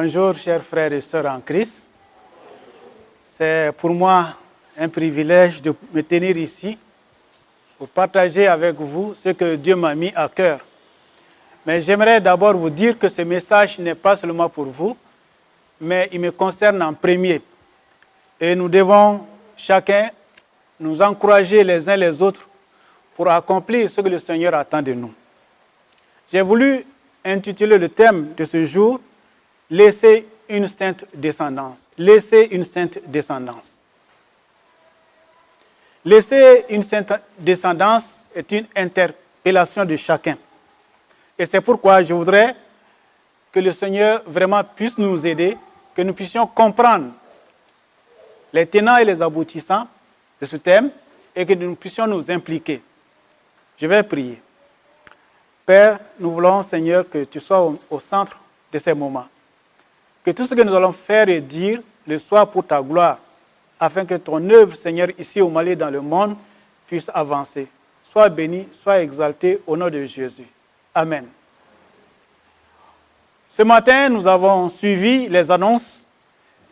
Bonjour, chers frères et sœurs en Christ. C'est pour moi un privilège de me tenir ici pour partager avec vous ce que Dieu m'a mis à cœur. Mais j'aimerais d'abord vous dire que ce message n'est pas seulement pour vous, mais il me concerne en premier. Et nous devons chacun nous encourager les uns les autres pour accomplir ce que le Seigneur attend de nous. J'ai voulu intituler le thème de ce jour « Laissez une sainte descendance ». Laissez une sainte descendance. Laisser une sainte descendance est une interpellation de chacun. Et c'est pourquoi je voudrais que le Seigneur vraiment puisse nous aider, que nous puissions comprendre les tenants et les aboutissants de ce thème et que nous puissions nous impliquer. Je vais prier. Père, nous voulons, Seigneur, que tu sois au centre de ces moments. Que tout ce que nous allons faire et dire le soit pour ta gloire, afin que ton œuvre, Seigneur, ici au Mali, dans le monde, puisse avancer. Sois béni, sois exalté au nom de Jésus. Amen. Ce matin, nous avons suivi les annonces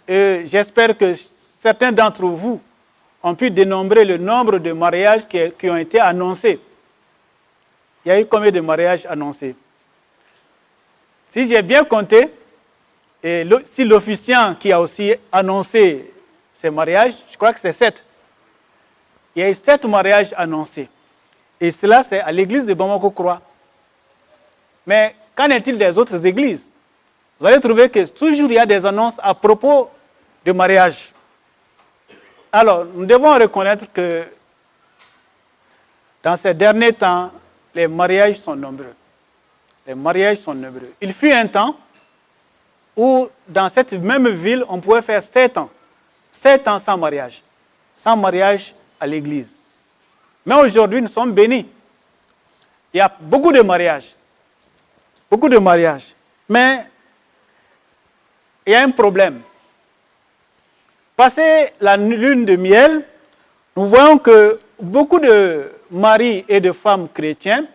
et j'espère que certains d'entre vous ont pu dénombrer le nombre de mariages qui ont été annoncés. Il y a eu combien de mariages annoncés? Si j'ai bien compté, et si l'officiant qui a aussi annoncé ces mariages, je crois que c'est 7. Il y a eu 7 mariages annoncés. Et cela, c'est à l'église de Bamako-Croix. Mais qu'en est-il des autres églises? Vous allez trouver que toujours il y a des annonces à propos de mariage. Alors, nous devons reconnaître que dans ces derniers temps, les mariages sont nombreux. Les mariages sont nombreux. Il fut un temps où, dans cette même ville, on pouvait faire 7 ans. 7 ans sans mariage. Sans mariage à l'église. Mais aujourd'hui, nous sommes bénis. Il y a beaucoup de mariages. Beaucoup de mariages. Mais il y a un problème. Passé la lune de miel, nous voyons que beaucoup de maris et de femmes chrétiens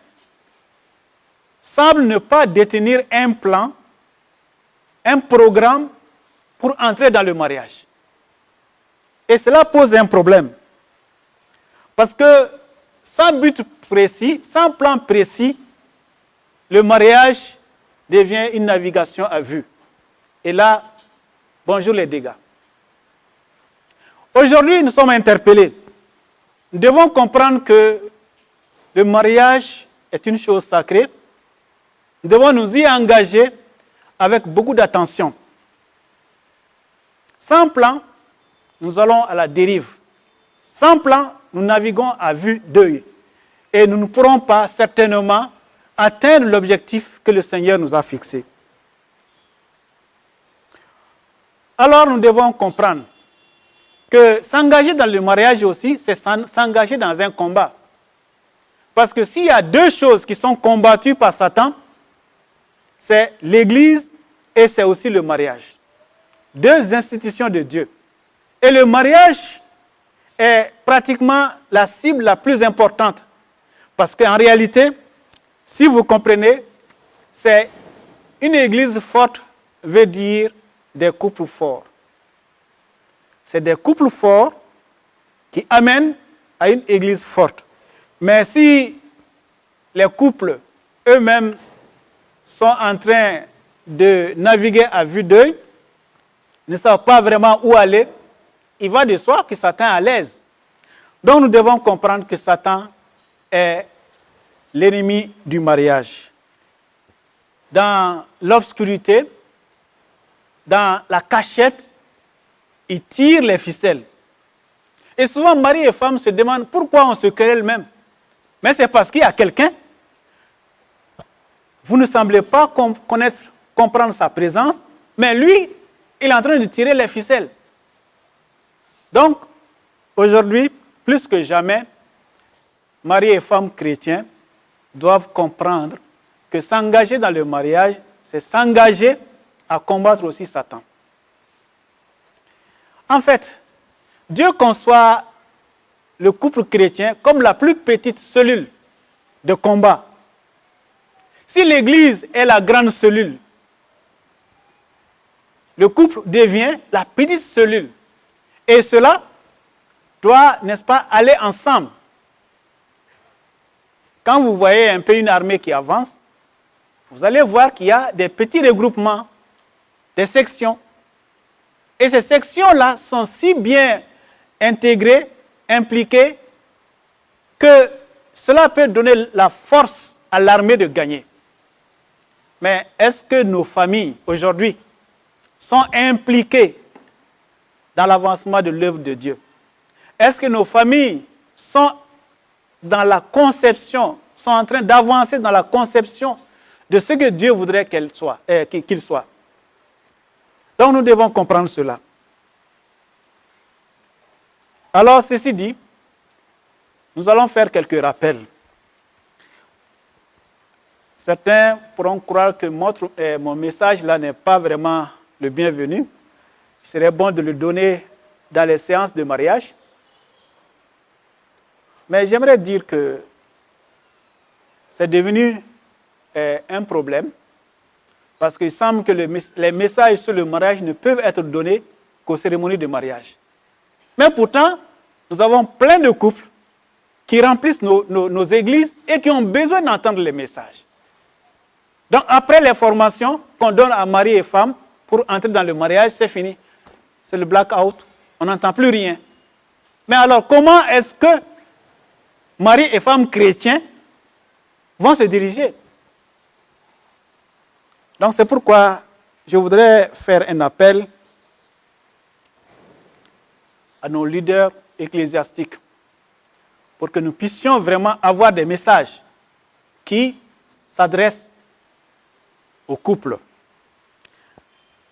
semblent ne pas détenir un plan, un programme pour entrer dans le mariage. Et cela pose un problème. Parce que sans but précis, sans plan précis, le mariage devient une navigation à vue. Et là, bonjour les dégâts. Aujourd'hui, nous sommes interpellés. Nous devons comprendre que le mariage est une chose sacrée. Nous devons nous y engager avec beaucoup d'attention. Sans plan, nous allons à la dérive. Sans plan, nous naviguons à vue d'œil. Et nous ne pourrons pas certainement atteindre l'objectif que le Seigneur nous a fixé. Alors nous devons comprendre que s'engager dans le mariage aussi, c'est s'engager dans un combat. Parce que s'il y a 2 choses qui sont combattues par Satan, c'est l'Église et c'est aussi le mariage. 2 institutions de Dieu. Et le mariage est pratiquement la cible la plus importante. Parce qu'en réalité, si vous comprenez, c'est une Église forte veut dire des couples forts. C'est des couples forts qui amènent à une Église forte. Mais si les couples eux-mêmes sont en train de naviguer à vue d'œil, ne savent pas vraiment où aller, il va de soi que Satan est à l'aise. Donc nous devons comprendre que Satan est l'ennemi du mariage. Dans l'obscurité, dans la cachette, il tire les ficelles. Et souvent, mari et femme se demandent pourquoi on se querelle même. Mais c'est parce qu'il y a quelqu'un. Vous ne semblez pas comprendre sa présence, mais lui, il est en train de tirer les ficelles. Donc, aujourd'hui, plus que jamais, mari et femme chrétiens doivent comprendre que s'engager dans le mariage, c'est s'engager à combattre aussi Satan. En fait, Dieu conçoit le couple chrétien comme la plus petite cellule de combat. Si l'Église est la grande cellule, le couple devient la petite cellule. Et cela doit, n'est-ce pas, aller ensemble. Quand vous voyez un peu une armée qui avance, vous allez voir qu'il y a des petits regroupements, des sections. Et ces sections-là sont si bien intégrées, impliquées, que cela peut donner la force à l'armée de gagner. Mais est-ce que nos familles, aujourd'hui, sont impliquées dans l'avancement de l'œuvre de Dieu? Est-ce que nos familles sont dans la conception, sont en train d'avancer dans la conception de ce que Dieu voudrait qu'ils soient? Donc nous devons comprendre cela. Alors, ceci dit, nous allons faire quelques rappels. Certains pourront croire que mon message là n'est pas vraiment le bienvenu. Il serait bon de le donner dans les séances de mariage. Mais j'aimerais dire que c'est devenu un problème parce qu'il semble que les messages sur le mariage ne peuvent être donnés qu'aux cérémonies de mariage. Mais pourtant, nous avons plein de couples qui remplissent nos églises et qui ont besoin d'entendre les messages. Donc après les formations qu'on donne à mari et femme pour entrer dans le mariage, c'est fini. C'est le blackout, on n'entend plus rien. Mais alors comment est-ce que mari et femme chrétiens vont se diriger? Donc c'est pourquoi je voudrais faire un appel à nos leaders ecclésiastiques pour que nous puissions vraiment avoir des messages qui s'adressent au couple.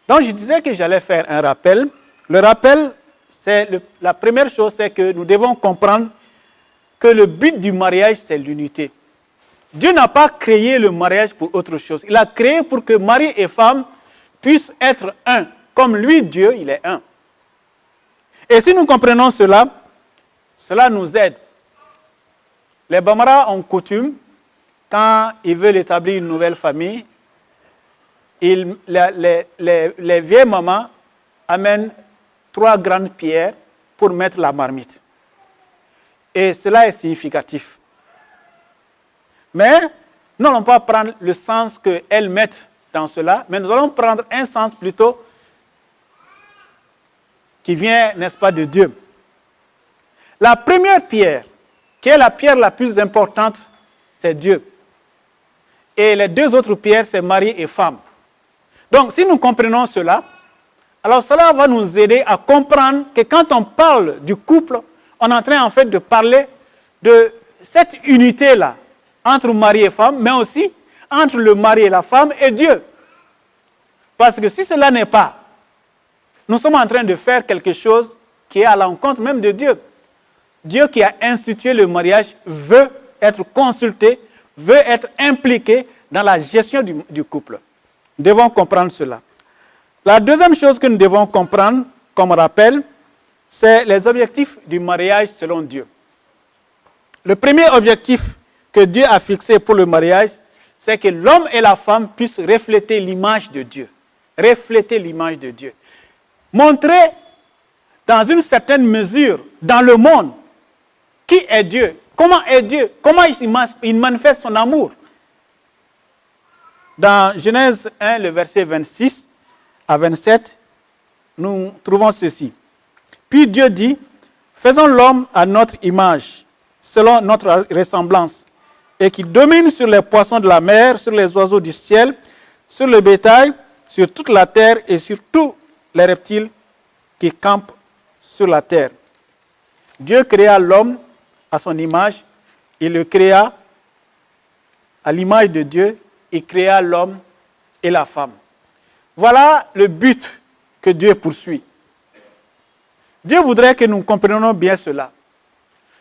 Donc je disais que j'allais faire un rappel. Le rappel, la première chose, c'est que nous devons comprendre que le but du mariage, c'est l'unité. Dieu n'a pas créé le mariage pour autre chose. Il a créé pour que mari et femme puissent être un. Comme lui, Dieu, il est un. Et si nous comprenons cela, cela nous aide. Les Bamara ont coutume, quand ils veulent établir une nouvelle famille, les vieilles mamans amènent 3 grandes pierres pour mettre la marmite. Et cela est significatif. Mais nous n'allons pas prendre le sens qu'elles mettent dans cela, mais nous allons prendre un sens plutôt qui vient, n'est-ce pas, de Dieu. La première pierre, qui est la pierre la plus importante, c'est Dieu. Et les 2 autres pierres, c'est mari et femme. Donc, si nous comprenons cela, alors cela va nous aider à comprendre que quand on parle du couple, on est en train en fait de parler de cette unité-là entre mari et femme, mais aussi entre le mari et la femme et Dieu. Parce que si cela n'est pas, nous sommes en train de faire quelque chose qui est à l'encontre même de Dieu. Dieu qui a institué le mariage veut être consulté, veut être impliqué dans la gestion du couple. Nous devons comprendre cela. La deuxième chose que nous devons comprendre comme rappel, c'est les objectifs du mariage selon Dieu. Le premier objectif que Dieu a fixé pour le mariage, c'est que l'homme et la femme puissent refléter l'image de Dieu. Refléter l'image de Dieu. Montrer dans une certaine mesure dans le monde qui est Dieu, comment est Dieu, comment il manifeste son amour. Dans Genèse 1, le verset 26 à 27, nous trouvons ceci. Puis Dieu dit, faisons l'homme à notre image, selon notre ressemblance, et qu'il domine sur les poissons de la mer, sur les oiseaux du ciel, sur le bétail, sur toute la terre et sur tous les reptiles qui campent sur la terre. Dieu créa l'homme à son image, il le créa à l'image de Dieu, il créa l'homme et la femme. Voilà le but que Dieu poursuit. Dieu voudrait que nous comprenions bien cela.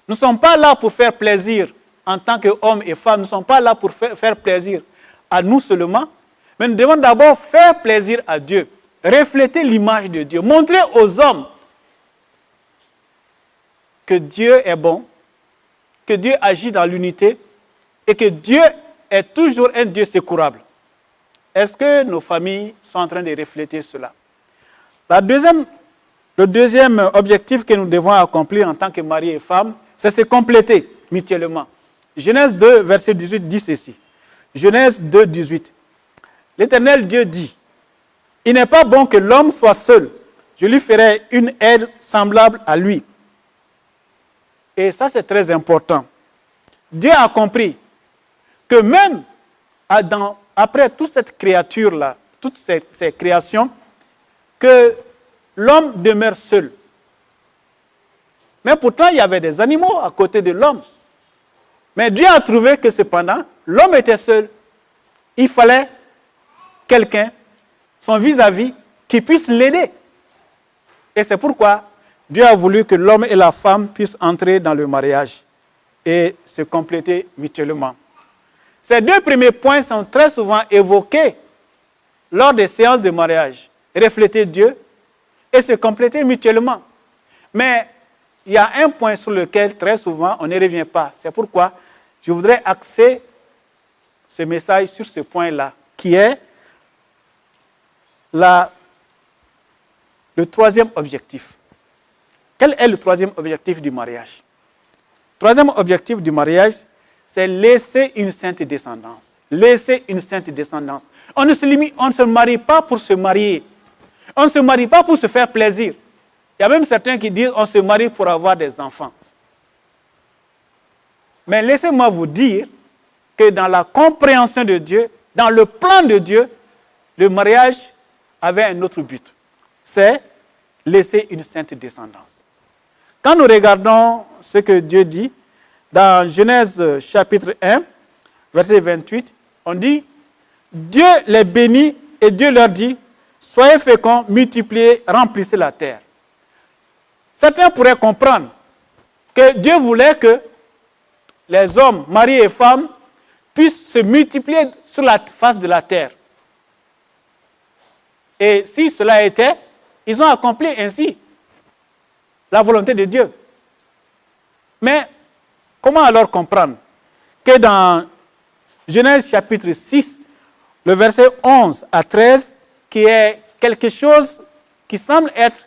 Nous ne sommes pas là pour faire plaisir en tant qu'hommes et femmes, nous ne sommes pas là pour faire plaisir à nous seulement, mais nous devons d'abord faire plaisir à Dieu, refléter l'image de Dieu, montrer aux hommes que Dieu est bon, que Dieu agit dans l'unité et que Dieu est toujours un Dieu secourable. Est-ce que nos familles sont en train de refléter cela? Le deuxième objectif que nous devons accomplir en tant que mari et femme, c'est se compléter mutuellement. Genèse 2, verset 18 dit ceci. Genèse 2, 18. L'Éternel Dieu dit, « Il n'est pas bon que l'homme soit seul. Je lui ferai une aide semblable à lui. » Et ça, c'est très important. Dieu a compris que même après toute cette créature-là, toutes ces créations, que l'homme demeure seul. Mais pourtant, il y avait des animaux à côté de l'homme. Mais Dieu a trouvé que cependant, l'homme était seul. Il fallait quelqu'un, son vis-à-vis, qui puisse l'aider. Et c'est pourquoi Dieu a voulu que l'homme et la femme puissent entrer dans le mariage et se compléter mutuellement. Ces deux premiers points sont très souvent évoqués lors des séances de mariage. Refléter Dieu et se compléter mutuellement. Mais il y a un point sur lequel très souvent on ne revient pas. C'est pourquoi je voudrais axer ce message sur ce point-là, qui est le troisième objectif. Quel est le troisième objectif du mariage? Le troisième objectif du mariage, c'est laisser une sainte descendance. Laisser une sainte descendance. On ne se marie pas pour se marier. On ne se marie pas pour se faire plaisir. Il y a même certains qui disent on se marie pour avoir des enfants. Mais laissez-moi vous dire que dans la compréhension de Dieu, dans le plan de Dieu, le mariage avait un autre but. C'est laisser une sainte descendance. Quand nous regardons ce que Dieu dit, dans Genèse chapitre 1, verset 28, on dit, Dieu les bénit et Dieu leur dit, soyez féconds, multipliez, remplissez la terre. Certains pourraient comprendre que Dieu voulait que les hommes, maris et femmes, puissent se multiplier sur la face de la terre. Et si cela était, ils ont accompli ainsi la volonté de Dieu. Mais comment alors comprendre que dans Genèse chapitre 6, le verset 11 à 13, qui est quelque chose qui semble être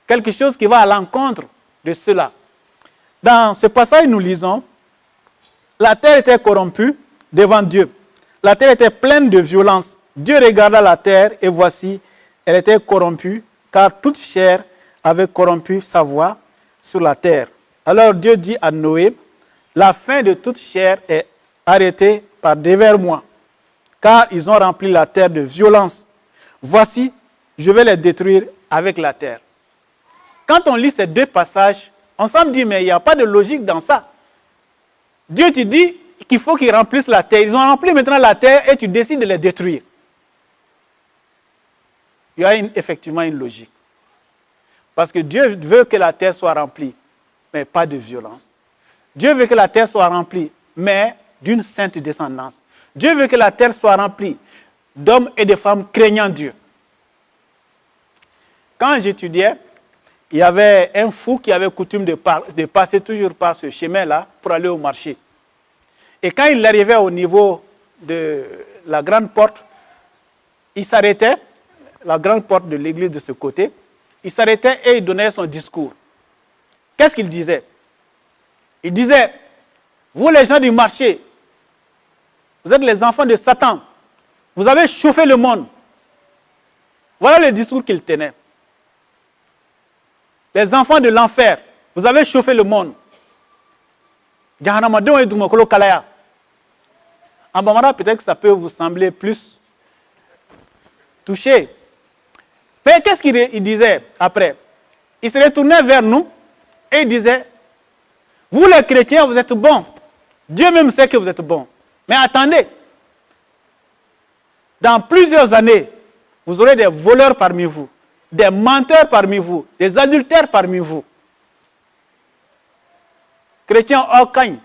quelque chose qui va à l'encontre de cela. Dans ce passage, nous lisons, la terre était corrompue devant Dieu. La terre était pleine de violence. Dieu regarda la terre et voici, elle était corrompue, car toute chair avait corrompu sa voix sur la terre. Alors Dieu dit à Noé, la fin de toute chair est arrêtée par devers moi, car ils ont rempli la terre de violence. Voici, je vais les détruire avec la terre. Quand on lit ces deux passages, on semble dire, mais il n'y a pas de logique dans ça. Dieu te dit qu'il faut qu'ils remplissent la terre. Ils ont rempli maintenant la terre et tu décides de les détruire. Il y a effectivement une logique. Parce que Dieu veut que la terre soit remplie, mais pas de violence. Dieu veut que la terre soit remplie, mais d'une sainte descendance. Dieu veut que la terre soit remplie d'hommes et de femmes craignant Dieu. Quand j'étudiais, il y avait un fou qui avait coutume de passer toujours par ce chemin-là pour aller au marché. Et quand il arrivait au niveau de la grande porte, il s'arrêtait, la grande porte de l'église de ce côté, il s'arrêtait et il donnait son discours. Qu'est-ce qu'il disait? Il disait, vous les gens du marché, vous êtes les enfants de Satan, vous avez chauffé le monde. Voilà le discours qu'il tenait. Les enfants de l'enfer, vous avez chauffé le monde. En Bambara, peut-être que ça peut vous sembler plus touché. Mais qu'est-ce qu'il disait après? Il se retournait vers nous et il disait, vous les chrétiens, vous êtes bons. Dieu même sait que vous êtes bons. Mais attendez, dans plusieurs années, vous aurez des voleurs parmi vous, des menteurs parmi vous, des adultères parmi vous. Chrétiens okagne.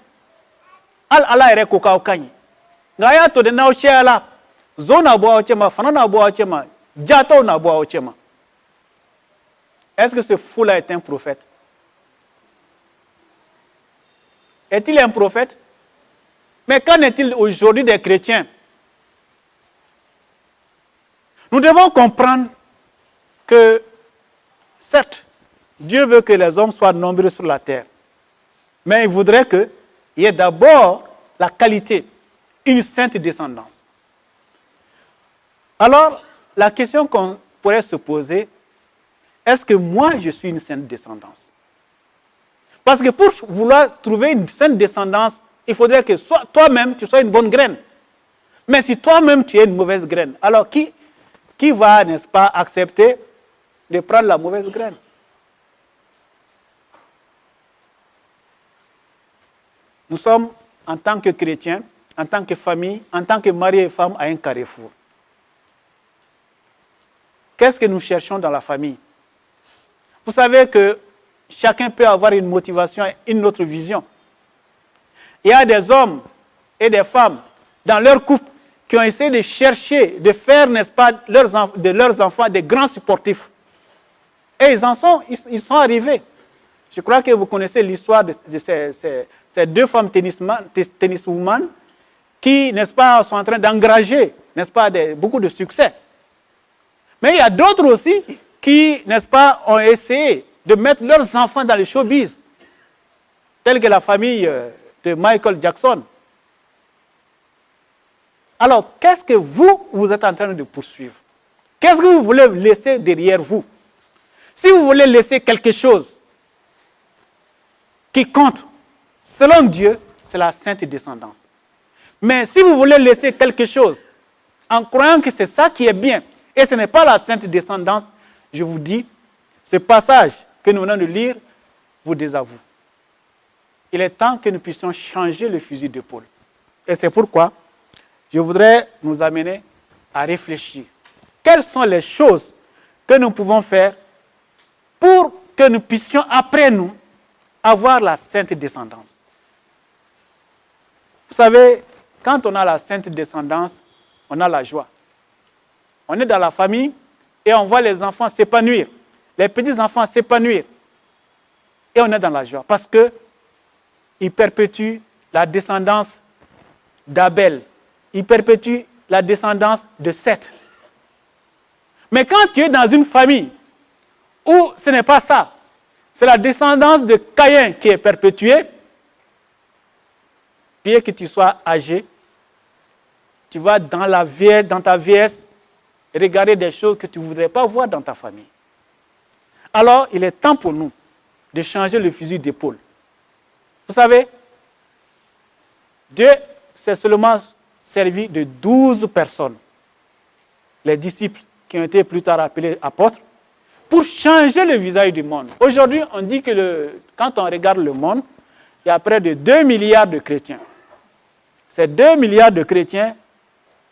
Al ala ere koka okagne. Ngaya to de na ochela. Zona bo ochema, fanana bo ochema, jato na bo ochema. Est-ce que ce fou-là est un prophète? Est-il un prophète? Mais qu'en est-il aujourd'hui des chrétiens? Nous devons comprendre que, certes, Dieu veut que les hommes soient nombreux sur la terre, mais il voudrait qu'il y ait d'abord la qualité, une sainte descendance. Alors, la question qu'on pourrait se poser, est-ce que moi, je suis une sainte descendance? Parce que pour vouloir trouver une sainte descendance, il faudrait que toi-même, tu sois une bonne graine. Mais si toi-même, tu es une mauvaise graine, alors qui va, n'est-ce pas, accepter de prendre la mauvaise graine? Nous sommes, en tant que chrétiens, en tant que famille, en tant que mari et femme, à un carrefour. Qu'est-ce que nous cherchons dans la famille? Vous savez que chacun peut avoir une motivation et une autre vision. Il y a des hommes et des femmes dans leur couple qui ont essayé de chercher, de faire, n'est-ce pas, de leurs enfants des grands sportifs. Et ils sont arrivés. Je crois que vous connaissez l'histoire de ces deux femmes tenniswomen qui, n'est-ce pas, sont en train d'engager, n'est-ce pas, beaucoup de succès. Mais il y a d'autres aussi qui, n'est-ce pas, ont essayé de mettre leurs enfants dans le showbiz, telle que la famille de Michael Jackson. Alors, qu'est-ce que vous êtes en train de poursuivre? Qu'est-ce que vous voulez laisser derrière vous? Si vous voulez laisser quelque chose qui compte, selon Dieu, c'est la sainte descendance. Mais si vous voulez laisser quelque chose en croyant que c'est ça qui est bien, et ce n'est pas la sainte descendance, je vous dis, ce passage que nous venons de lire vous désavoue. Il est temps que nous puissions changer le fusil d'épaule. Et c'est pourquoi je voudrais nous amener à réfléchir. Quelles sont les choses que nous pouvons faire pour que nous puissions, après nous, avoir la sainte descendance? Vous savez, quand on a la sainte descendance, on a la joie. On est dans la famille et on voit les enfants s'épanouir, les petits-enfants s'épanouir. Et on est dans la joie parce qu'ils perpétuent la descendance d'Abel. Ils perpétuent la descendance de Seth. Mais quand tu es dans une famille où ce n'est pas ça, c'est la descendance de Caïn qui est perpétuée, bien que tu sois âgé, tu vas dans ta vieillesse regarder des choses que tu ne voudrais pas voir dans ta famille. Alors, il est temps pour nous de changer le fusil d'épaule. Vous savez, Dieu s'est seulement servi de 12 personnes, les disciples qui ont été plus tard appelés apôtres, pour changer le visage du monde. Aujourd'hui, on dit que quand on regarde le monde, il y a près de 2 milliards de chrétiens. Ces 2 milliards de chrétiens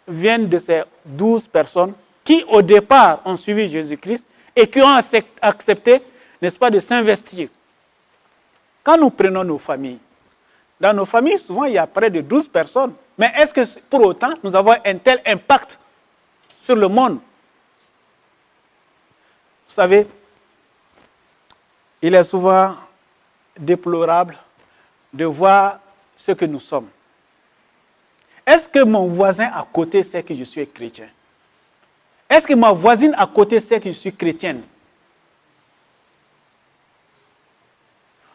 viennent de ces 12 personnes qui, au départ, ont suivi Jésus-Christ et qui ont accepté, n'est-ce pas, de s'investir. Quand nous prenons nos familles, dans nos familles, souvent, il y a près de 12 personnes. Mais est-ce que, pour autant, nous avons un tel impact sur le monde? Vous savez, il est souvent déplorable de voir ce que nous sommes. Est-ce que mon voisin à côté sait que je suis chrétien? Est-ce que ma voisine à côté sait que je suis chrétienne?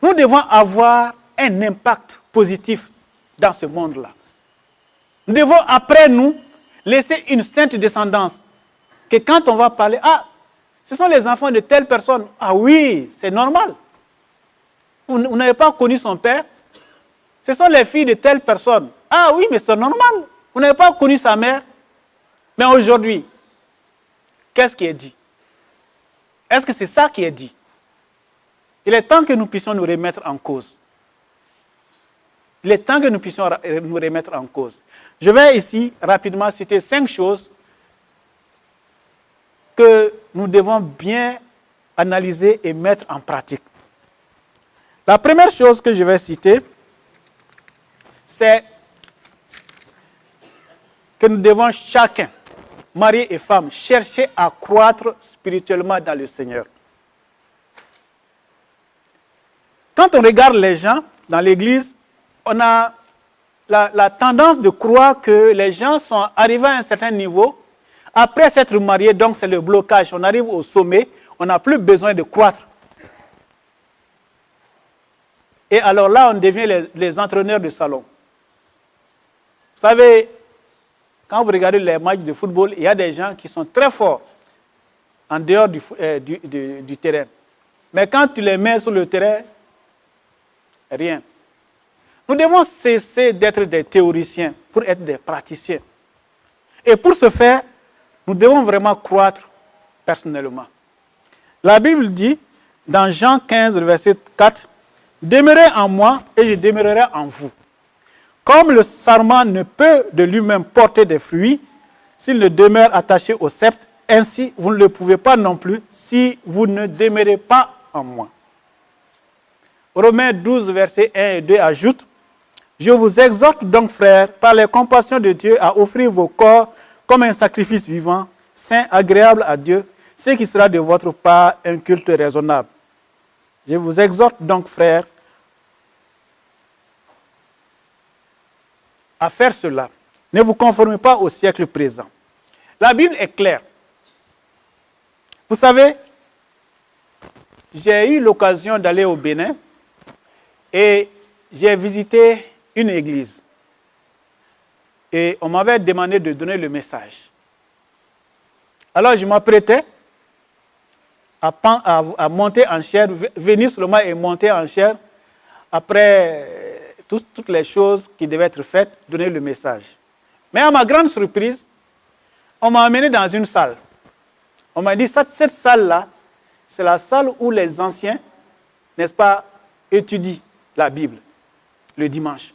Nous devons avoir un impact positif dans ce monde-là. Nous devons, après nous, laisser une sainte descendance. Que quand on va parler, ah, ce sont les enfants de telle personne. Ah oui, c'est normal. Vous n'avez pas connu son père. Ce sont les filles de telle personne. Ah oui, mais c'est normal. Vous n'avez pas connu sa mère. Mais aujourd'hui, qu'est-ce qui est dit? Est-ce que c'est ça qui est dit? Il est temps que nous puissions nous remettre en cause. Il est temps que nous puissions nous remettre en cause. Je vais ici rapidement citer 5 choses que nous devons bien analyser et mettre en pratique. La première chose que je vais citer, c'est que nous devons chacun, mari et femme, chercher à croître spirituellement dans le Seigneur. Quand on regarde les gens dans l'Église, on a la tendance de croire que les gens sont arrivés à un certain niveau. Après s'être mariés, donc c'est le blocage. On arrive au sommet, on n'a plus besoin de croître. Et alors là, on devient les entraîneurs de salon. Vous savez, quand vous regardez les matchs de football, il y a des gens qui sont très forts en dehors du terrain. Mais quand tu les mets sur le terrain, rien. Nous devons cesser d'être des théoriciens pour être des praticiens. Et pour ce faire, nous devons vraiment croître personnellement. La Bible dit, dans Jean 15, verset 4, « Demeurez en moi et je demeurerai en vous. Comme le sarment ne peut de lui-même porter des fruits s'il ne demeure attaché au sceptre, ainsi vous ne le pouvez pas non plus si vous ne demeurez pas en moi. » Romains 12, versets 1 et 2 ajoute, « Je vous exhorte donc, frères, par les compassions de Dieu, à offrir vos corps comme un sacrifice vivant, saint, agréable à Dieu, ce qui sera de votre part un culte raisonnable. Je vous exhorte donc, frères, à faire cela. Ne vous conformez pas au siècle présent. » La Bible est claire. Vous savez, j'ai eu l'occasion d'aller au Bénin et j'ai visité une église. Et on m'avait demandé de donner le message. Alors je m'apprêtais à monter en chair, venir seulement et monter en chair après toutes les choses qui devaient être faites, donner le message. Mais à ma grande surprise, on m'a amené dans une salle. On m'a dit, cette salle-là, c'est la salle où les anciens, n'est-ce pas, étudient la Bible le dimanche.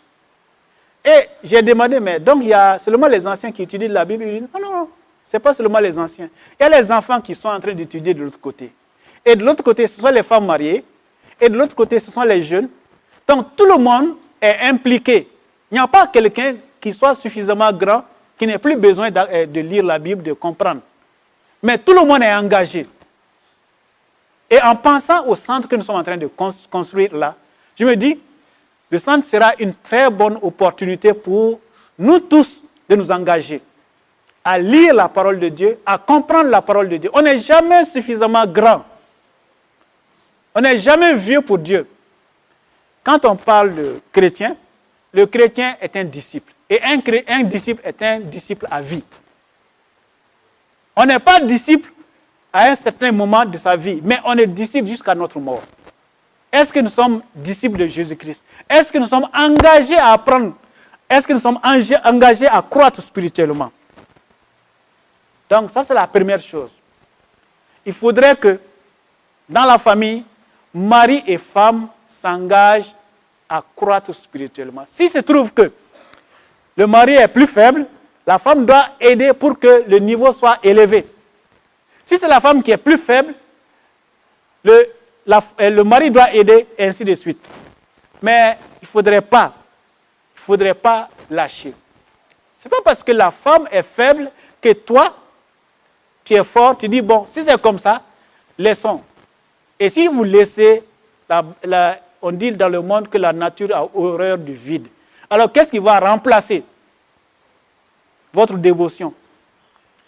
Et j'ai demandé, mais donc il y a seulement les anciens qui étudient la Bible? Il dit, non, ce n'est pas seulement les anciens. Il y a les enfants qui sont en train d'étudier de l'autre côté. Et de l'autre côté, ce sont les femmes mariées. Et de l'autre côté, ce sont les jeunes. Donc tout le monde est impliqué. Il n'y a pas quelqu'un qui soit suffisamment grand, qui n'ait plus besoin de lire la Bible, de comprendre. Mais tout le monde est engagé. Et en pensant au centre que nous sommes en train de construire là, je me dis, le centre sera une très bonne opportunité pour nous tous de nous engager à lire la parole de Dieu, à comprendre la parole de Dieu. On n'est jamais suffisamment grand. On n'est jamais vieux pour Dieu. Quand on parle de chrétien, le chrétien est un disciple. Et un disciple est un disciple à vie. On n'est pas disciple à un certain moment de sa vie, mais on est disciple jusqu'à notre mort. Est-ce que nous sommes disciples de Jésus-Christ? Est-ce que nous sommes engagés à apprendre? Est-ce que nous sommes engagés à croître spirituellement? Donc ça, c'est la première chose. Il faudrait que dans la famille, mari et femme s'engagent à croître spirituellement. S'il se trouve que le mari est plus faible, la femme doit aider pour que le niveau soit élevé. Si c'est la femme qui est plus faible, le mari doit aider, et ainsi de suite. Mais il ne faudrait pas lâcher. Ce n'est pas parce que la femme est faible que toi, tu es fort, tu dis, bon, si c'est comme ça, laissons. Et si vous laissez, on dit dans le monde que la nature a horreur du vide. Alors qu'est-ce qui va remplacer votre dévotion,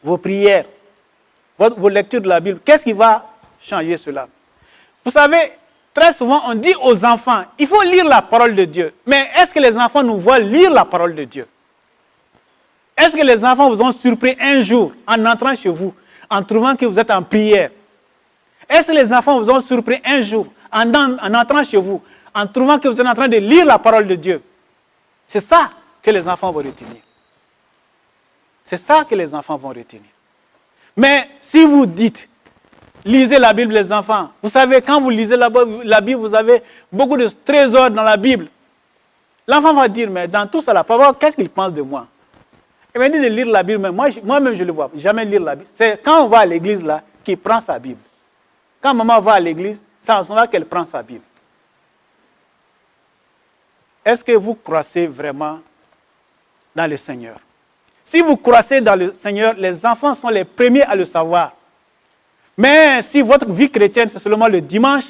vos prières, vos lectures de la Bible? Qu'est-ce qui va changer cela? Vous savez, très souvent on dit aux enfants, il faut lire la parole de Dieu. Mais est-ce que les enfants nous voient lire la parole de Dieu? Est-ce que les enfants vous ont surpris un jour en entrant chez vous, en trouvant que vous êtes en prière? Est-ce que les enfants vous ont surpris un jour en entrant chez vous, en trouvant que vous êtes en train de lire la parole de Dieu? C'est ça que les enfants vont retenir. C'est ça que les enfants vont retenir. Mais si vous dites, lisez la Bible, les enfants, vous savez, quand vous lisez la Bible, vous avez beaucoup de trésors dans la Bible. L'enfant va dire, mais dans tout ça, papa, qu'est-ce qu'il pense de moi? Il m'a dit de lire la Bible, mais moi-même je le vois, jamais lire la Bible. C'est quand on va à l'église là qu'il prend sa Bible. Quand maman va à l'église, c'est en ce moment qu'elle prend sa Bible. Est-ce que vous croissez vraiment dans le Seigneur? Si vous croissez dans le Seigneur, les enfants sont les premiers à le savoir. Mais si votre vie chrétienne, c'est seulement le dimanche,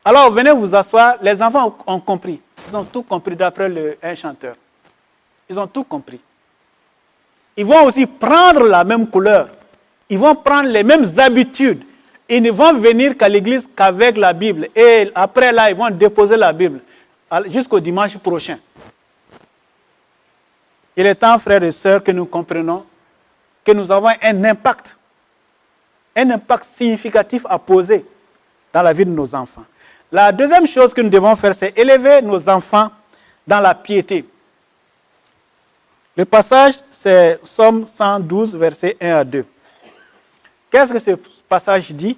alors venez vous asseoir, les enfants ont compris. Ils ont tout compris d'après un chanteur. Ils ont tout compris. Ils vont aussi prendre la même couleur. Ils vont prendre les mêmes habitudes. ils ne vont venir qu'à l'église qu'avec la Bible. Et après là, ils vont déposer la Bible jusqu'au dimanche prochain. Il est temps, frères et sœurs, que nous comprenons que nous avons un impact significatif à poser dans la vie de nos enfants. La deuxième chose que nous devons faire, c'est élever nos enfants dans la piété. Le passage, c'est Psaume 112, versets 1 à 2. Qu'est-ce que ce passage dit?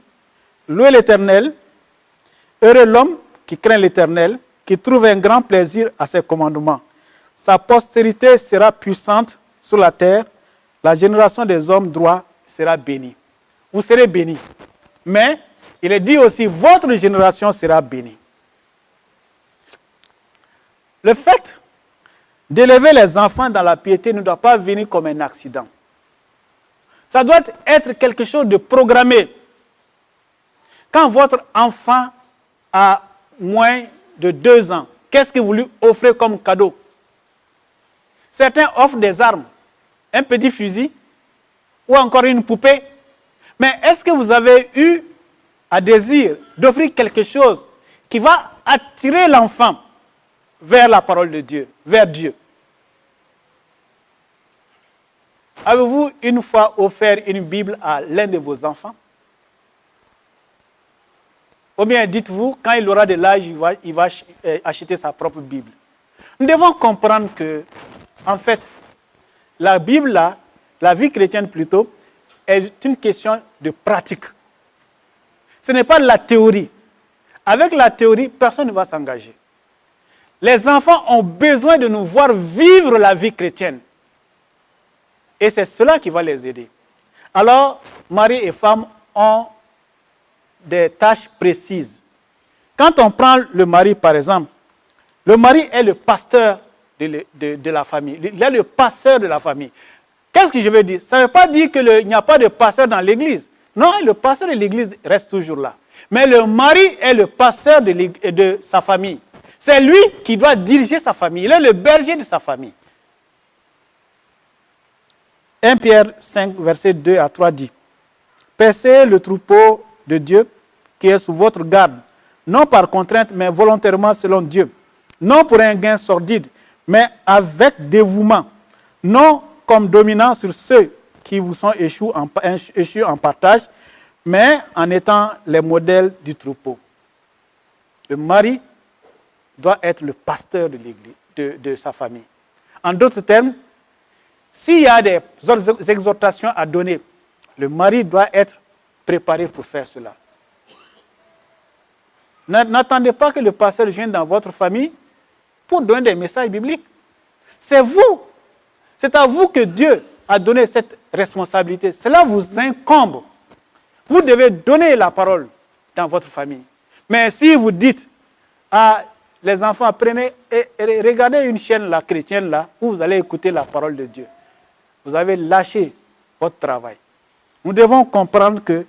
Louez l'Éternel, heureux l'homme qui craint l'Éternel, qui trouve un grand plaisir à ses commandements. Sa postérité sera puissante sur la terre, la génération des hommes droits sera bénie. Vous serez bénis. Mais il est dit aussi, votre génération sera bénie. Le fait d'élever les enfants dans la piété ne doit pas venir comme un accident. Ça doit être quelque chose de programmé. Quand votre enfant a moins de 2 ans, qu'est-ce que vous lui offrez comme cadeau? Certains offrent des armes, un petit fusil ou encore une poupée. Mais est-ce que vous avez eu à désir d'offrir quelque chose qui va attirer l'enfant vers la parole de Dieu, vers Dieu? Avez-vous une fois offert une Bible à l'un de vos enfants? Ou bien dites-vous, quand il aura de l'âge, il va acheter sa propre Bible. Nous devons comprendre que, en fait, la Bible, là, la vie chrétienne plutôt, est une question de pratique. Ce n'est pas de la théorie. Avec la théorie, personne ne va s'engager. Les enfants ont besoin de nous voir vivre la vie chrétienne. Et c'est cela qui va les aider. Alors, mari et femme ont des tâches précises. Quand on prend le mari, par exemple, le mari est le pasteur de la famille. Il est le pasteur de la famille. Qu'est-ce que je veux dire? Ça ne veut pas dire qu'il n'y a pas de pasteur dans l'église. Non, le pasteur de l'église reste toujours là. Mais le mari est le pasteur de sa famille. C'est lui qui doit diriger sa famille. Il est le berger de sa famille. 1 Pierre 5, verset 2 à 3 dit: Paissez le troupeau de Dieu qui est sous votre garde, non par contrainte, mais volontairement selon Dieu, non pour un gain sordide, mais avec dévouement, non comme dominant sur ceux qui vous sont échus en partage, mais en étant les modèles du troupeau. Le mari doit être le pasteur de l'église, de sa famille. En d'autres termes, s'il y a des exhortations à donner, le mari doit être préparé pour faire cela. N'attendez pas que le pasteur vienne dans votre famille pour donner des messages bibliques. C'est vous. C'est à vous que Dieu a donné cette responsabilité. Cela vous incombe. Vous devez donner la parole dans votre famille. Mais si vous dites à les enfants, apprenez et regardez une chaîne là, chrétienne là, où vous allez écouter la parole de Dieu, vous avez lâché votre travail. Nous devons comprendre que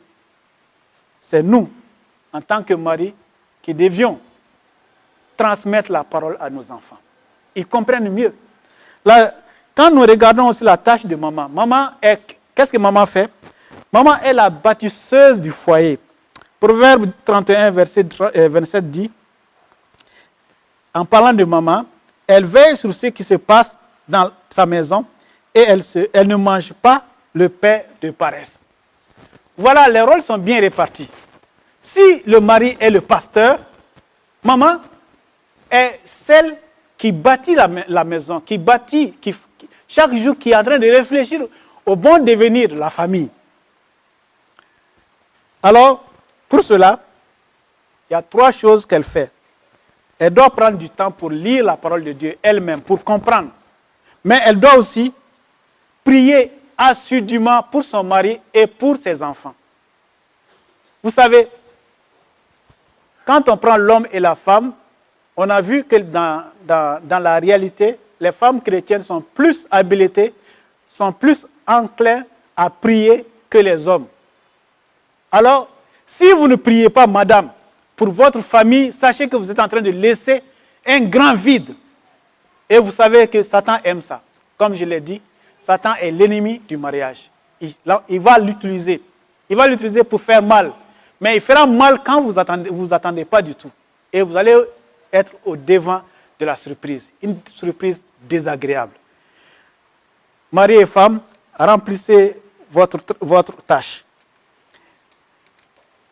c'est nous, en tant que mari, qui devions transmettre la parole à nos enfants. Ils comprennent mieux. Là, quand nous regardons aussi la tâche de maman, qu'est-ce que maman fait? Maman est la bâtisseuse du foyer. Proverbe 31, verset 27 dit, en parlant de maman, elle veille sur ce qui se passe dans sa maison et elle ne mange pas le pain de paresse. Voilà, les rôles sont bien répartis. Si le mari est le pasteur, maman est celle qui bâtit la maison, qui bâtit, chaque jour qui est en train de réfléchir au bon devenir de la famille. Alors, pour cela, il y a 3 choses qu'elle fait. Elle doit prendre du temps pour lire la parole de Dieu elle-même, pour comprendre. Mais elle doit aussi prier assidûment pour son mari et pour ses enfants. Vous savez, quand on prend l'homme et la femme, on a vu que dans la réalité, les femmes chrétiennes sont plus habilitées, sont plus enclins à prier que les hommes. Alors, si vous ne priez pas, madame, pour votre famille, sachez que vous êtes en train de laisser un grand vide. Et vous savez que Satan aime ça. Comme je l'ai dit, Satan est l'ennemi du mariage. Il va l'utiliser. Il va l'utiliser pour faire mal. Mais il fera mal quand vous attendez pas du tout. Et vous allez être au devant de la surprise. Une surprise désagréable. Mari et femme, remplissez votre tâche.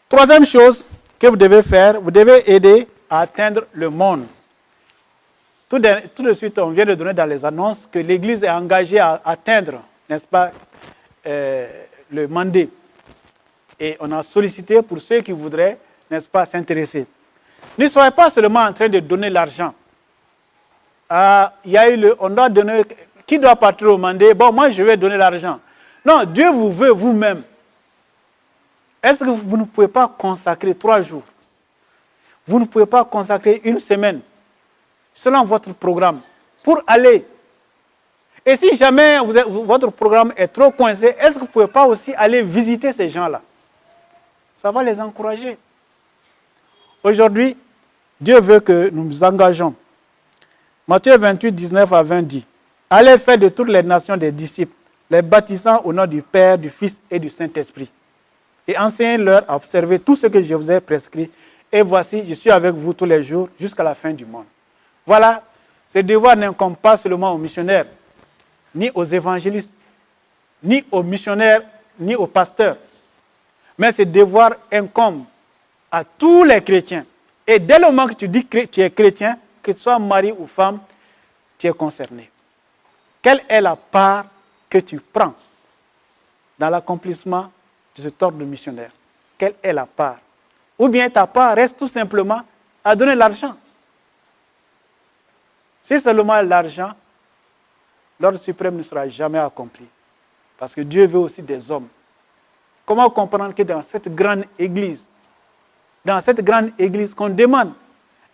Troisième chose que vous devez faire, vous devez aider à atteindre le monde. Tout de suite, on vient de donner dans les annonces que l'Église est engagée à atteindre, n'est-ce pas, le mandat. Et on a sollicité pour ceux qui voudraient, n'est-ce pas, s'intéresser. Ne soyez pas seulement en train de donner l'argent. On doit donner, qui doit partir au mandat? Bon, moi je vais donner l'argent. Non, Dieu vous veut vous-même. Est-ce que vous ne pouvez pas consacrer 3 jours? Vous ne pouvez pas consacrer 1 semaine selon votre programme pour aller. Et si jamais votre programme est trop coincé, est-ce que vous ne pouvez pas aussi aller visiter ces gens-là? Ça va les encourager. Aujourd'hui, Dieu veut que nous nous engageons. Matthieu 28, 19 à 20 dit: allez faire de toutes les nations des disciples, les baptisant au nom du Père, du Fils et du Saint-Esprit. Et enseignez-leur à observer tout ce que je vous ai prescrit. Et voici, je suis avec vous tous les jours jusqu'à la fin du monde. Voilà, ce devoir n'incombe pas seulement aux missionnaires, ni aux évangélistes, ni aux missionnaires, ni aux pasteurs. Mais ce devoir incombe à tous les chrétiens. Et dès le moment que tu dis que tu es chrétien, que tu sois mari ou femme, tu es concerné. Quelle est la part que tu prends dans l'accomplissement de cet ordre missionnaire? Quelle est la part? Ou bien ta part reste tout simplement à donner l'argent. Si seulement l'argent, l'ordre suprême ne sera jamais accompli. Parce que Dieu veut aussi des hommes. Comment comprendre que dans cette grande église qu'on demande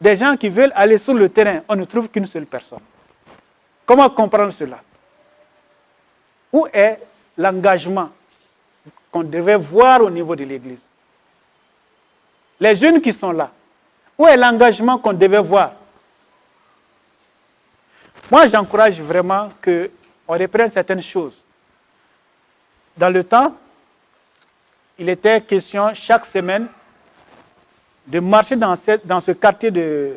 des gens qui veulent aller sur le terrain, on ne trouve qu'une seule personne? Comment comprendre cela? Où est l'engagement qu'on devait voir au niveau de l'église? Les jeunes qui sont là, où est l'engagement qu'on devait voir? Moi, j'encourage vraiment qu'on reprenne certaines choses. Dans le temps, il était question chaque semaine de marcher dans ce quartier de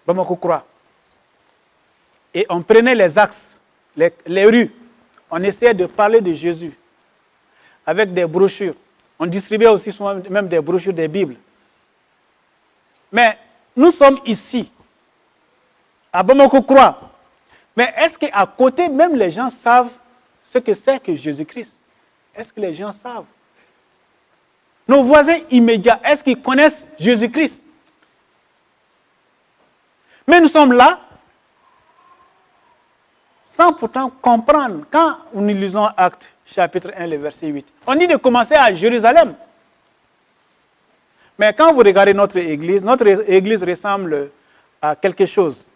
Bamako-Kura. Et on prenait les axes, les rues. On essayait de parler de Jésus avec des brochures. On distribuait aussi souvent même des brochures des Bibles. Mais nous sommes ici, à Bamako-Kura. Mais est-ce qu'à côté, même les gens savent ce que c'est que Jésus-Christ? Est-ce que les gens savent? Nos voisins immédiats, est-ce qu'ils connaissent Jésus-Christ? Mais nous sommes là, sans pourtant comprendre. Quand nous lisons Actes, chapitre 1, le verset 8, on dit de commencer à Jérusalem. Mais quand vous regardez notre église ressemble à quelque chose.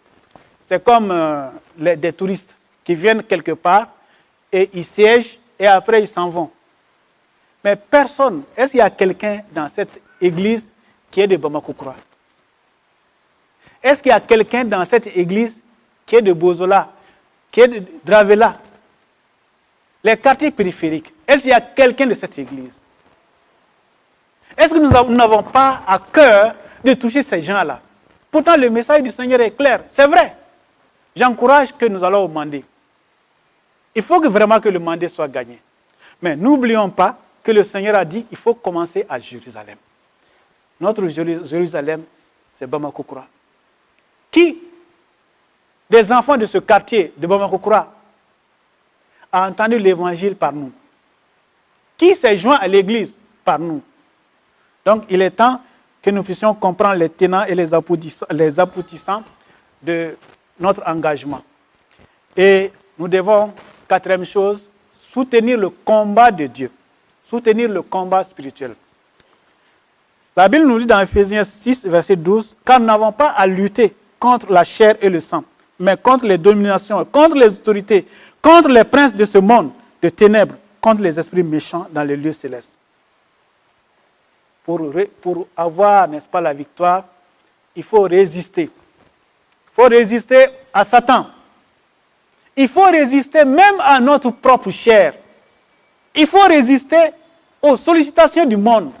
C'est comme des touristes qui viennent quelque part et ils siègent et après ils s'en vont. Mais personne, est-ce qu'il y a quelqu'un dans cette église qui est de Bamako-Kura? Est-ce qu'il y a quelqu'un dans cette église qui est de Bozola, qui est de Dravela? Les quartiers périphériques, est-ce qu'il y a quelqu'un de cette église? Est-ce que nous n'avons pas à cœur de toucher ces gens-là? Pourtant, le message du Seigneur est clair, c'est vrai. J'encourage que nous allons au mandat. Il faut vraiment que le mandat soit gagné. Mais n'oublions pas que le Seigneur a dit qu'il faut commencer à Jérusalem. Notre Jérusalem, c'est Bamako-Kura. Qui des enfants de ce quartier de Bamako-Kura a entendu l'évangile par nous? Qui s'est joint à l'église par nous? Donc, il est temps que nous puissions comprendre les tenants et les aboutissants de notre engagement. Et nous devons, quatrième chose, soutenir le combat de Dieu. Soutenir le combat spirituel. La Bible nous dit dans Ephésiens 6, verset 12, « Car nous n'avons pas à lutter contre la chair et le sang, mais contre les dominations, contre les autorités, contre les princes de ce monde de ténèbres, contre les esprits méchants dans les lieux célestes. » Pour avoir, n'est-ce pas, la victoire, il faut résister. Il faut résister à Satan. Il faut résister même à notre propre chair. Il faut résister aux sollicitations du monde.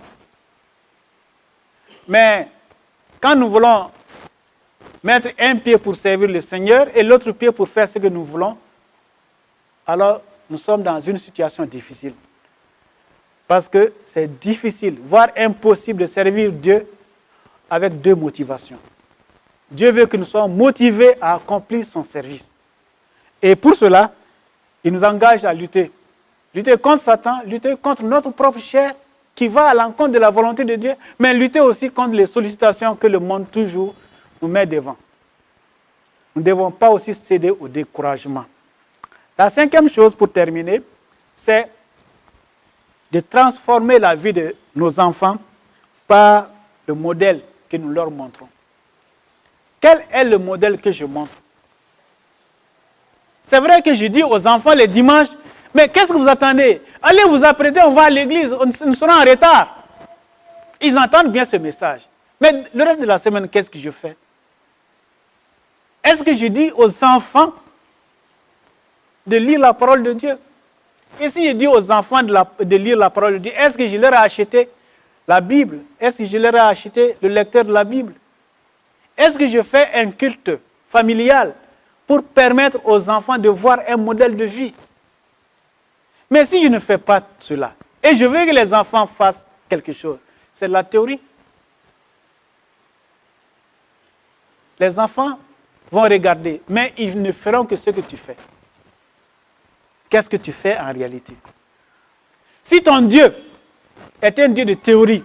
Mais quand nous voulons mettre un pied pour servir le Seigneur et l'autre pied pour faire ce que nous voulons, alors nous sommes dans une situation difficile. Parce que c'est difficile, voire impossible de servir Dieu avec deux motivations. Dieu veut que nous soyons motivés à accomplir son service. Et pour cela, il nous engage à lutter. Lutter contre Satan, lutter contre notre propre chair qui va à l'encontre de la volonté de Dieu, mais lutter aussi contre les sollicitations que le monde toujours nous met devant. Nous ne devons pas aussi céder au découragement. La cinquième chose pour terminer, c'est de transformer la vie de nos enfants par le modèle que nous leur montrons. Quel est le modèle que je montre? C'est vrai que je dis aux enfants les dimanches, mais qu'est-ce que vous attendez? Allez vous apprêter, on va à l'église, nous serons en retard. Ils entendent bien ce message. Mais le reste de la semaine, qu'est-ce que je fais? Est-ce que je dis aux enfants de lire la parole de Dieu? Et si je dis aux enfants de lire la parole de Dieu, est-ce que je leur ai acheté la Bible? Est-ce que je leur ai acheté le lecteur de la Bible? Est-ce que je fais un culte familial pour permettre aux enfants de voir un modèle de vie? Mais si je ne fais pas cela, et je veux que les enfants fassent quelque chose, c'est de la théorie. Les enfants vont regarder, mais ils ne feront que ce que tu fais. Qu'est-ce que tu fais en réalité? Si ton Dieu est un Dieu de théorie,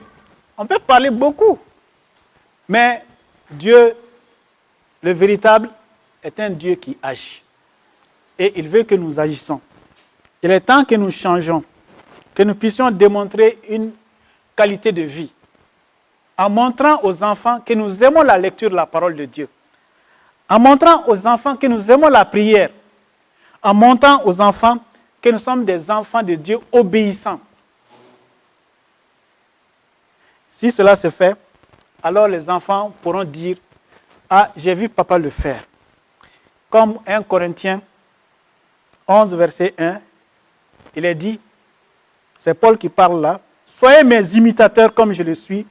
on peut parler beaucoup. Mais Dieu, le véritable, est un Dieu qui agit. Et il veut que nous agissions. Il est temps que nous changeons, que nous puissions démontrer une qualité de vie en montrant aux enfants que nous aimons la lecture de la parole de Dieu, en montrant aux enfants que nous aimons la prière, en montrant aux enfants que nous sommes des enfants de Dieu obéissants. Si cela se fait, alors les enfants pourront dire « Ah, j'ai vu papa le faire ». Comme 1 Corinthiens 11, verset 1, il est dit, c'est Paul qui parle là, « Soyez mes imitateurs comme je le suis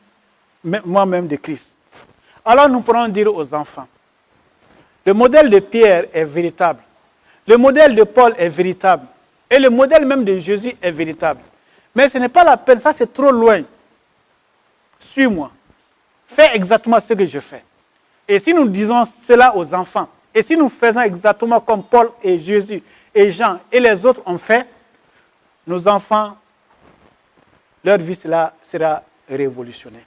moi-même de Christ ». Alors nous pourrons dire aux enfants, le modèle de Pierre est véritable. Le modèle de Paul est véritable. Et le modèle même de Jésus est véritable. Mais ce n'est pas la peine, ça c'est trop loin. Suis-moi. Fais exactement ce que je fais. Et si nous disons cela aux enfants, et si nous faisons exactement comme Paul et Jésus et Jean et les autres ont fait, nos enfants, leur vie sera révolutionnaire.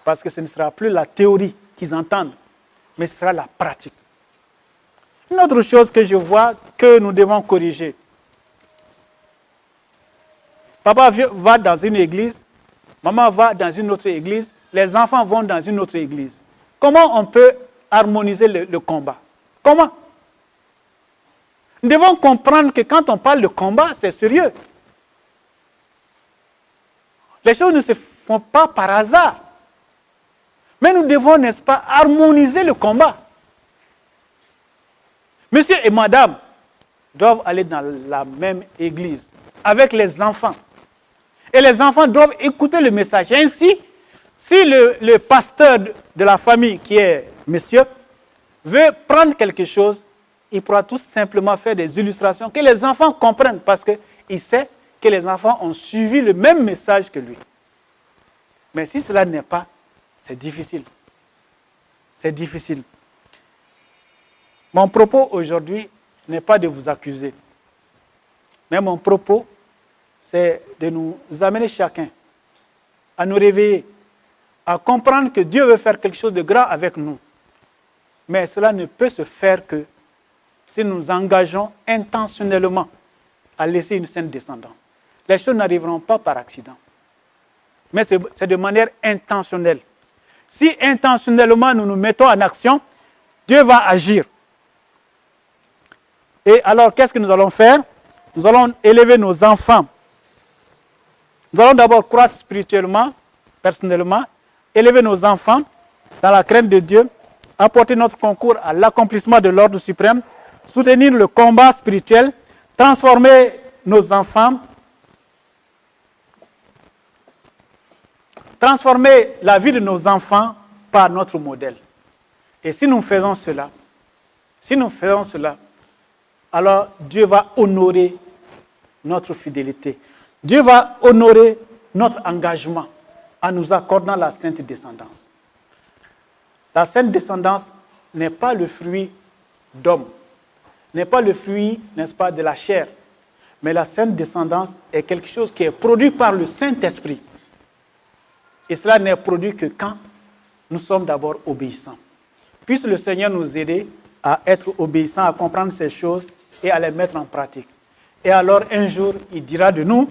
Parce que ce ne sera plus la théorie qu'ils entendent, mais ce sera la pratique. Une autre chose que je vois que nous devons corriger. Papa va dans une église, maman va dans une autre église, les enfants vont dans une autre église. Comment on peut harmoniser le combat? Comment? Nous devons comprendre que quand on parle de combat, c'est sérieux. Les choses ne se font pas par hasard. Mais nous devons, n'est-ce pas, harmoniser le combat. Monsieur et madame doivent aller dans la même église avec les enfants. Et les enfants doivent écouter le message. Ainsi, si le pasteur de la famille, qui est monsieur, veut prendre quelque chose, il pourra tout simplement faire des illustrations que les enfants comprennent parce qu'il sait que les enfants ont suivi le même message que lui. Mais si cela n'est pas, c'est difficile. C'est difficile. Mon propos aujourd'hui n'est pas de vous accuser. Mais mon propos, c'est de nous amener chacun à nous réveiller, à comprendre que Dieu veut faire quelque chose de grand avec nous. Mais cela ne peut se faire que si nous nous engageons intentionnellement à laisser une saine descendance. Les choses n'arriveront pas par accident. Mais c'est de manière intentionnelle. Si intentionnellement nous nous mettons en action, Dieu va agir. Et alors, qu'est-ce que nous allons faire? Nous allons élever nos enfants. Nous allons d'abord croître spirituellement, personnellement, élever nos enfants dans la crainte de Dieu, apporter notre concours à l'accomplissement de l'ordre suprême, soutenir le combat spirituel, transformer nos enfants transformer la vie de nos enfants par notre modèle. Et si nous faisons cela, alors Dieu va honorer notre fidélité. Dieu va honorer notre engagement en nous accordant la sainte descendance. La sainte descendance n'est pas le fruit d'homme, n'est pas le fruit, n'est-ce pas, de la chair. Mais la sainte descendance est quelque chose qui est produit par le Saint-Esprit. Et cela n'est produit que quand nous sommes d'abord obéissants. Puisse le Seigneur nous aider à être obéissants, à comprendre ces choses et à les mettre en pratique. Et alors un jour, il dira de nous,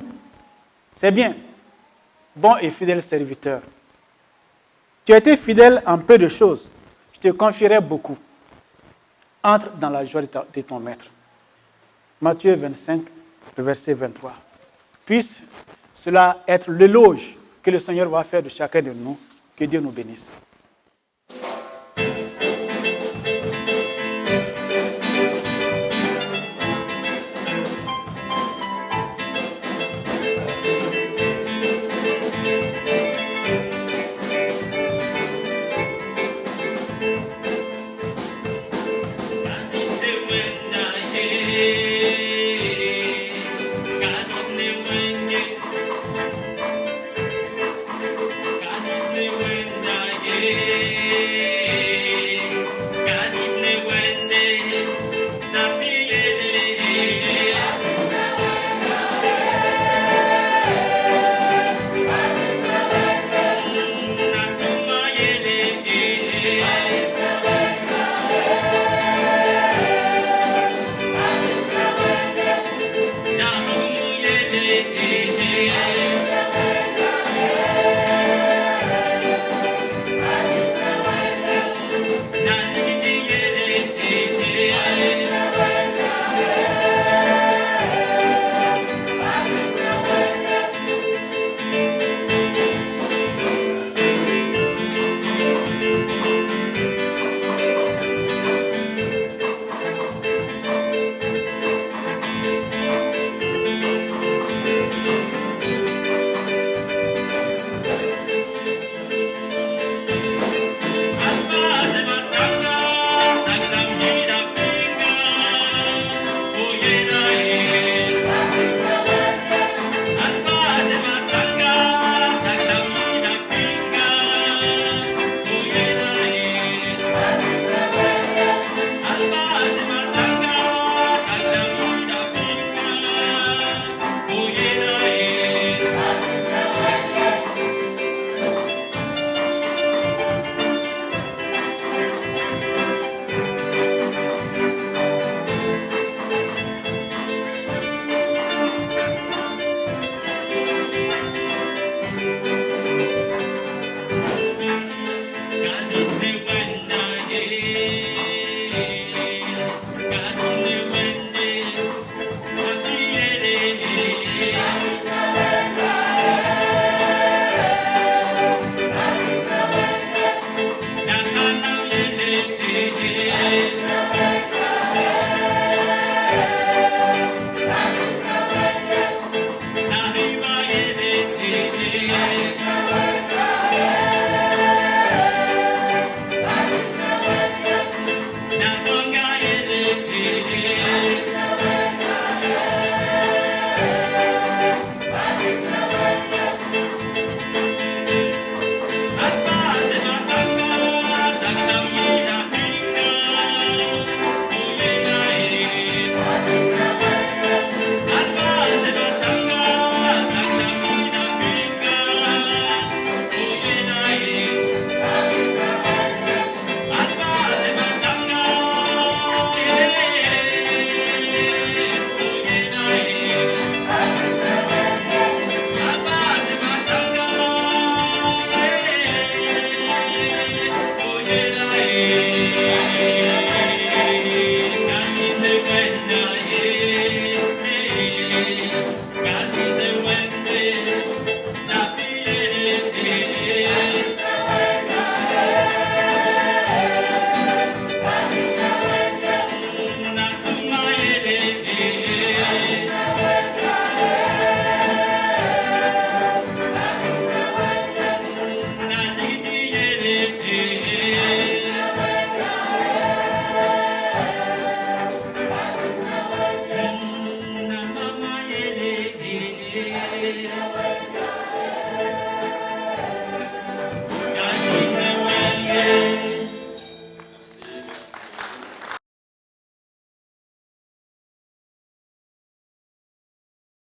c'est bien, bon et fidèle serviteur. Tu as été fidèle en peu de choses, je te confierai beaucoup. Entre dans la joie de ton maître. Matthieu 25, le verset 23. Puisse cela être l'éloge que le Seigneur va faire de chacun de nous. Que Dieu nous bénisse.